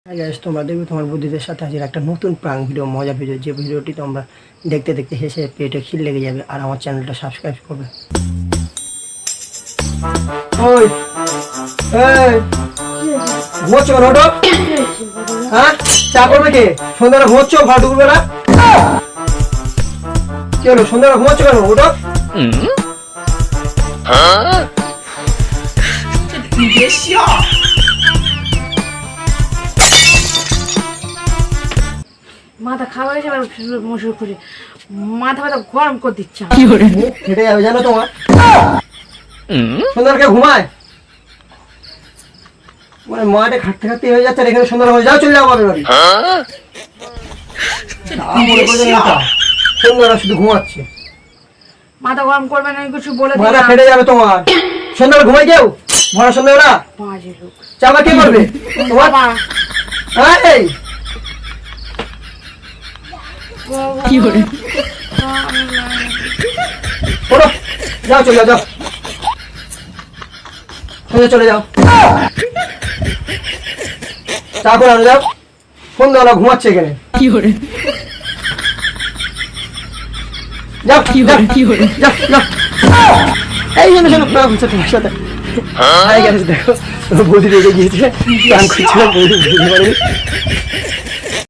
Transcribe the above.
Hi guys, তোমরা দেখবে তোমার বুদ্ধিদের সাথে আজকের একটা নতুন প্রাঙ্ক ভিডিও, মজা ভিডিও। যে ভিডিওটি তোমরা দেখতে দেখতে হেসে পেটে খিল লেগে যাবে। আর আমার চ্যানেলটা সাবস্ক্রাইব করবে। ওই এই ঘুমোচ্ছ কেন? ওঠো। হ্যাঁ, চা করবে কে? সন্ধ্যাটা ঘুমোচ্ছ ফালতু বেলা? কি হলো, সন্ধ্যাটা ঘুমোচ্ছ কেন? ওঠো। মাথা খাওয়া গেছে এবার মশুর করে মাথা মাথা গরম করে দিচ্ছে মুখ ফেটে যাবে জানো তোমার। সন্ধ্যাকে ঘুমায় মানে মাঠে খাটতে খাটতে হয়ে যাচ্ছে। আর এখানে সন্ধ্যা হয়ে যাও, চলে যাও বাপের বাড়ি। সন্ধ্যারা শুধু ঘুমাচ্ছে, মাথা গরম করবে না কিছু বলে মাথা দিলাম। ফেটে যাবে তোমার। সন্ধ্যাবেলা ঘুমাই কেউ? ভরা সন্ধ্যাবেলা বাজে লোক চাপা কে করবে তোমার? বাবা এই কি করে ওঠো, যাও চলে যাও, যাও চলে যাও, চা করে আনো, যাও। সন্ধ্যাবেলা ঘুমাচ্ছে এখানে। কি করে যাও কি করে যাও যাও। এই জন্য শোনো, তোমার সাথে হাই গাইস, দেখো বৌদি রেগে গিয়েছে, গান করছিল, বৌদি বুঝতে পারেনি।